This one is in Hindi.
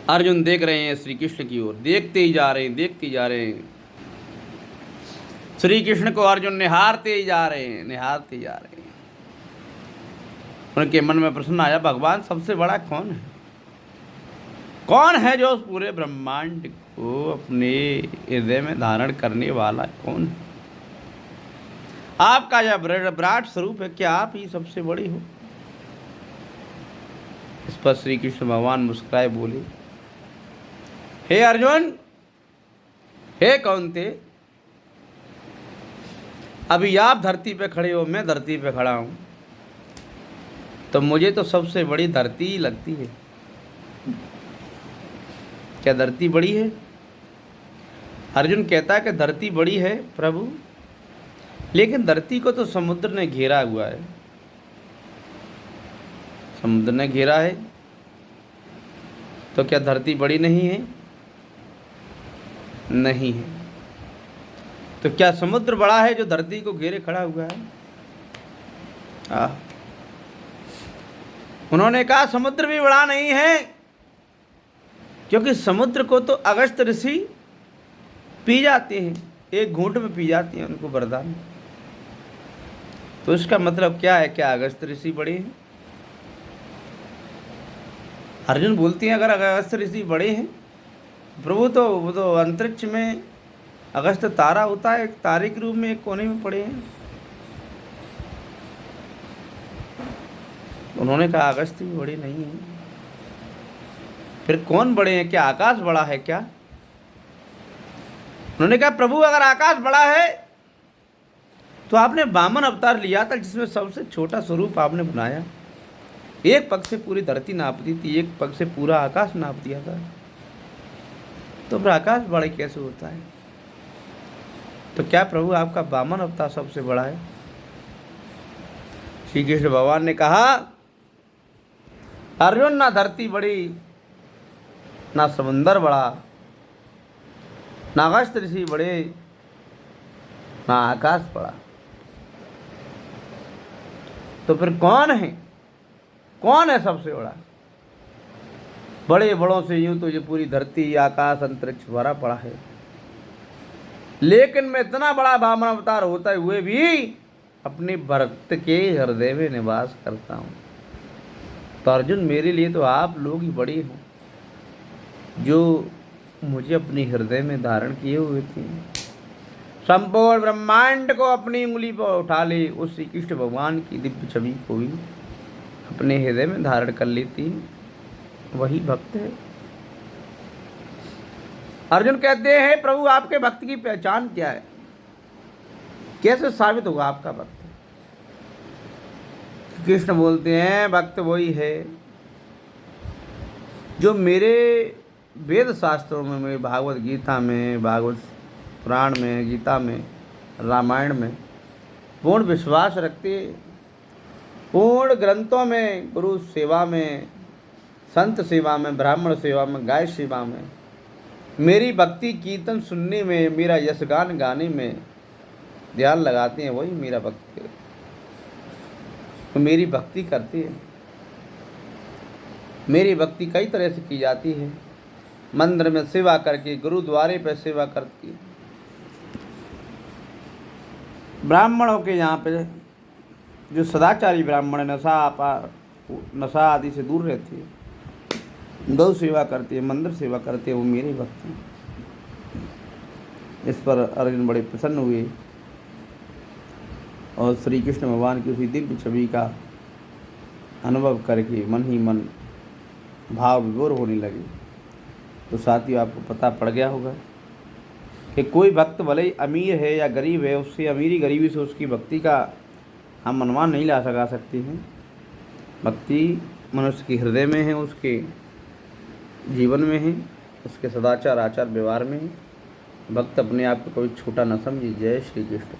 अर्जुन देख रहे हैं श्री कृष्ण की ओर, देखते ही जा रहे हैं, देखते ही जा रहे हैं। श्री कृष्ण को अर्जुन निहारते ही जा रहे हैं, निहारते ही जा रहे हैं। उनके मन में प्रश्न आया, भगवान सबसे बड़ा कौन है? कौन है जो उस पूरे ब्रह्मांड को अपने हृदय में धारण करने वाला कौन है? आपका यह विराट स्वरूप है, क्या आप ही सबसे बड़े हो? इस पर श्री कृष्ण भगवान मुस्कुराए बोले, हे अर्जुन, हे कौन्ते, अभी आप धरती पे खड़े हो, मैं धरती पे खड़ा हूं, तो मुझे तो सबसे बड़ी धरती ही लगती है। क्या धरती बड़ी है? अर्जुन कहता है कि धरती बड़ी है प्रभु, लेकिन धरती को तो समुद्र ने घेरा हुआ है। समुद्र ने घेरा है, तो क्या धरती बड़ी नहीं है? नहीं है। तो क्या समुद्र बड़ा है जो धरती को घेरे खड़ा हुआ है? उन्होंने कहा समुद्र भी बड़ा नहीं है, क्योंकि समुद्र को तो अगस्त ऋषि पी जाते हैं, एक घूंट में पी जाते हैं, उनको वरदान। तो इसका मतलब क्या है? क्या अगस्त ऋषि बड़े हैं? अर्जुन बोलते हैं, अगर अगस्त ऋषि बड़े हैं प्रभु, तो वो तो अंतरिक्ष में अगस्त तारा होता है, एक तारे के रूप में एक कोने में पड़े हैं। उन्होंने कहा अगस्त भी बड़े नहीं हैं। फिर कौन बड़े हैं? क्या आकाश बड़ा है क्या? उन्होंने कहा प्रभु, अगर आकाश बड़ा है तो आपने वामन अवतार लिया था, जिसमें सबसे छोटा स्वरूप आपने बनाया। एक पग से पूरी धरती नाप दी थी, एक पग से पूरा आकाश नाप दिया था। तो फिर आकाश बड़े कैसे होता है? तो क्या प्रभु आपका वामन अवतार सबसे बड़ा है? श्री कृष्ण भगवान ने कहा, अर्जुन, ना धरती बड़ी, ना समुंदर बड़ा, ना अगस्त ऋषि बड़े, ना आकाश बड़ा। तो फिर कौन है? कौन है सबसे बड़ा? बड़े बड़ों से यूं तो ये पूरी धरती, आकाश, अंतरिक्ष भरा पड़ा है, लेकिन मैं इतना बड़ा वामन अवतार होते हुए भी अपने भक्त के हृदय में निवास करता हूँ। तो अर्जुन, मेरे लिए तो आप लोग ही बड़े हो, जो मुझे अपने हृदय में धारण किए हुए थे। संपूर्ण ब्रह्मांड को अपनी उंगली पर उठा ले, उस श्री कृष्ण भगवान की दिव्य छवि को भी अपने हृदय में धारण कर लेती है, वही भक्त है। अर्जुन कहते हैं, प्रभु आपके भक्त की पहचान क्या है? कैसे साबित होगा आपका भक्त? कृष्ण बोलते हैं, भक्त वही है जो मेरे वेद शास्त्रों में, मेरे भागवत गीता में, भागवत पुराण में, गीता में, रामायण में पूर्ण विश्वास रखते, पूर्ण ग्रंथों में, गुरु सेवा में, संत सेवा में, ब्राह्मण सेवा में, गाय सेवा में, मेरी भक्ति कीर्तन सुनने में, मेरा यशगान गाने में ध्यान लगाते हैं, वही मेरा भक्त है। तो मेरी भक्ति करते हैं। मेरी भक्ति कई तरह से की जाती है, मंदिर में सेवा करके, गुरुद्वारे पर सेवा करके, ब्राह्मणों के यहाँ पे जो सदाचारी ब्राह्मण नशा आदि से दूर रहते हैं, गौ सेवा करते हैं, मंदिर सेवा करते हैं, वो मेरे भक्त हैं। इस पर अर्जुन बड़े प्रसन्न हुए और श्री कृष्ण भगवान की उसी दिव्य छवि का अनुभव करके मन ही मन भाव विभोर होने लगे। तो साथियों, आपको पता पड़ गया होगा कि कोई भक्त भले ही अमीर है या गरीब है, उससे अमीरी गरीबी से उसकी भक्ति का हम अनुमान नहीं लगा सकते हैं। भक्ति मनुष्य के हृदय में है, उसके जीवन में है, उसके सदाचार आचार व्यवहार में है। भक्त अपने आप को कोई छोटा न समझे। जय श्री कृष्ण।